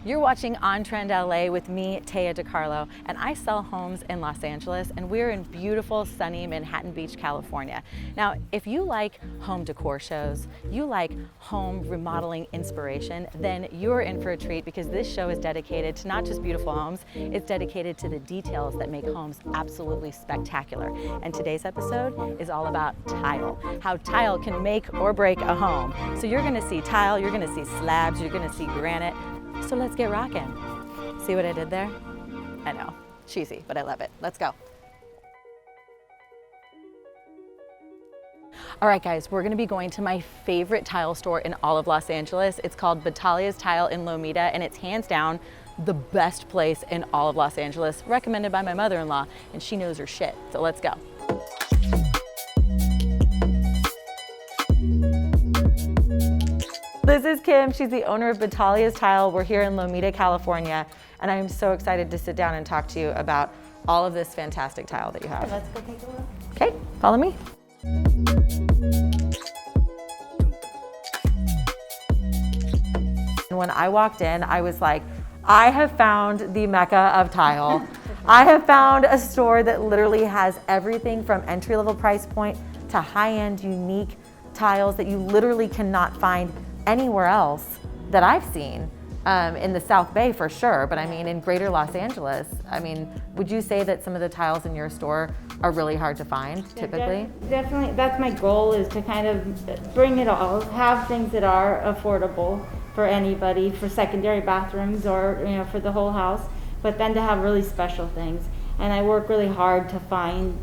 You're watching On Trend LA with me, Taya DiCarlo, and I sell homes in Los Angeles, and we're in beautiful, sunny Manhattan Beach, California. Now, if you like home decor shows, you like home remodeling inspiration, then you're in for a treat because this show is dedicated to not just beautiful homes, it's dedicated to the details that make homes absolutely spectacular. And today's episode is all about tile, how tile can make or break a home. So you're gonna see tile, you're gonna see slabs, you're gonna see granite. So let's get rocking. See what I did there? I know, cheesy, but I love it. Let's go. All right, guys, we're gonna be going to my favorite tile store in all of Los Angeles. It's called Battaglia Stile in Lomita, and it's hands down the best place in all of Los Angeles, recommended by my mother-in-law, and she knows her shit, so let's go. This is Kim. She's the owner of Battaglia Stile. We're here in Lomita, California, and I am so excited to sit down and talk to you about all of this fantastic tile that you have. Let's go take a look. Okay, follow me. When I walked in, I was like, I have found the mecca of tile. I have found a store that literally has everything from entry-level price point to high-end, unique tiles that you literally cannot find anywhere else that I've seen, in the South Bay for sure, but I mean in greater Los Angeles. I mean, would you say that some of the tiles in your store are really hard to find typically? Definitely, that's my goal, is to kind of bring it all, have things that are affordable for anybody, for secondary bathrooms or for the whole house, but then to have really special things. And I work really hard to find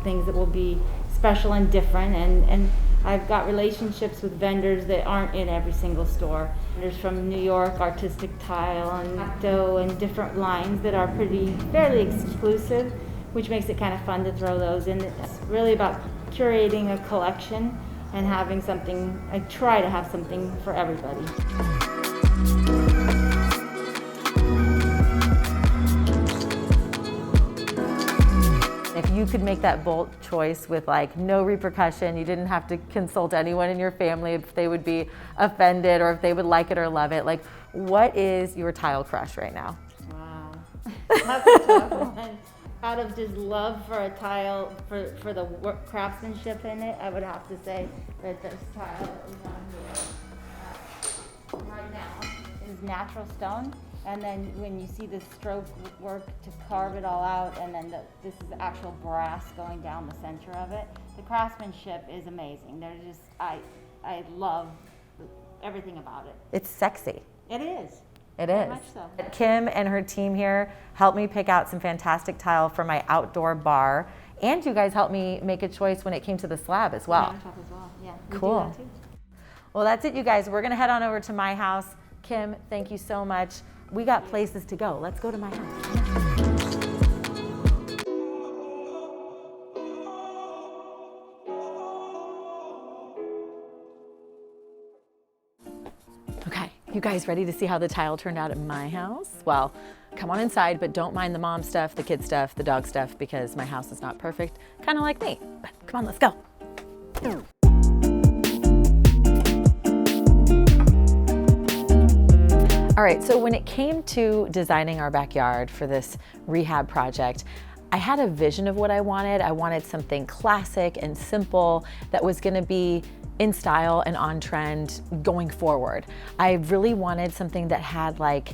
things that will be special and different, and I've got relationships with vendors that aren't in every single store. There's from New York, Artistic Tile and dough, and different lines that are fairly exclusive, which makes it kind of fun to throw those in. It's really about curating a collection and having something, I try to have something for everybody. If you could make that bold choice with like no repercussion, you didn't have to consult anyone in your family if they would be offended or if they would like it or love it, like what is your tile crush right now? Wow, that's a tough one. Out of just love for a tile, for the craftsmanship in it, I would have to say that this tile that we have here right now is natural stone. And then when you see the stroke work to carve it all out, and then this is the actual brass going down the center of it, the craftsmanship is amazing. They're just, I love everything about it. It's sexy. It is. It Very is. much so. Kim and her team here helped me pick out some fantastic tile for my outdoor bar, and you guys helped me make a choice when it came to the slab as well. Yeah, cool. We do that too. Well, that's it, you guys. We're gonna head on over to my house. Kim, thank you so much. We got places to go. Let's go to my house. Okay, you guys ready to see how the tile turned out at my house? Well, come on inside, but don't mind the mom stuff, the kid stuff, the dog stuff, because my house is not perfect, kind of like me. But come on, let's go. All right, so when it came to designing our backyard for this rehab project, I had a vision of what I wanted. I wanted something classic and simple that was gonna be in style and on trend going forward. I really wanted something that had like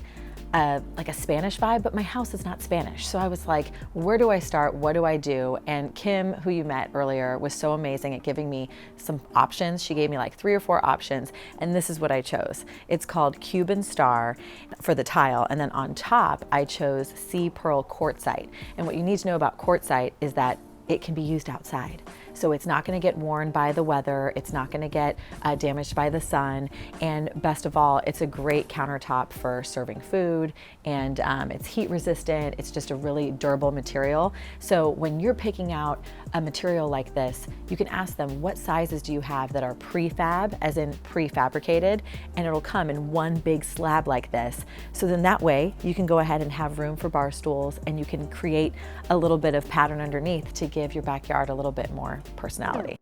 a Spanish vibe, but my house is not Spanish. So I was like, where do I start? What do I do? And Kim, who you met earlier, was so amazing at giving me some options. She gave me like 3 or 4 options, and this is what I chose. It's called Cuban Star for the tile, and then on top, I chose Sea Pearl Quartzite. And what you need to know about quartzite is that it can be used outside. So it's not gonna get worn by the weather, it's not gonna get damaged by the sun, and best of all, it's a great countertop for serving food, and it's heat resistant, it's just a really durable material. So when you're picking out a material like this, you can ask them, what sizes do you have that are prefab, as in prefabricated, and it'll come in one big slab like this. So then that way, you can go ahead and have room for bar stools, and you can create a little bit of pattern underneath to give your backyard a little bit more personality.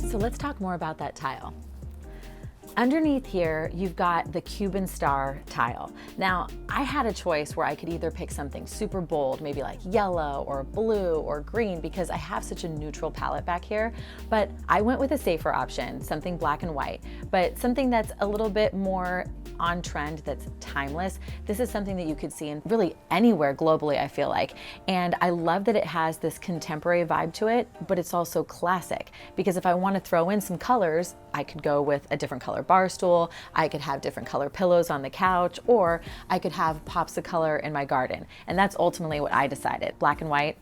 So let's talk more about that tile. Underneath here, you've got the Cuban star tile. Now, I had a choice where I could either pick something super bold, maybe like yellow or blue or green, because I have such a neutral palette back here, but I went with a safer option, something black and white, but something that's a little bit more on trend, that's timeless. This is something that you could see in really anywhere globally, I feel like. And I love that it has this contemporary vibe to it, but it's also classic, because if I want to throw in some colors, I could go with a different color bar stool, I could have different color pillows on the couch, or I could have pops of color in my garden. And that's ultimately what I decided. Black and white,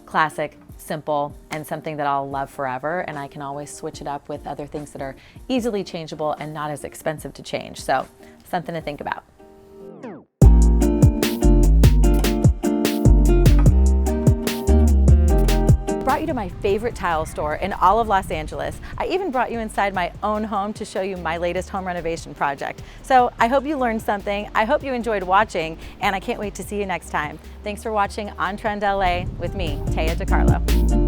classic, simple, and something that I'll love forever, and I can always switch it up with other things that are easily changeable and not as expensive to change. So, something to think about. Brought you to my favorite tile store in all of Los Angeles. I even brought you inside my own home to show you my latest home renovation project. So I hope you learned something, I hope you enjoyed watching, and I can't wait to see you next time. Thanks for watching On Trend LA with me, Taya DiCarlo.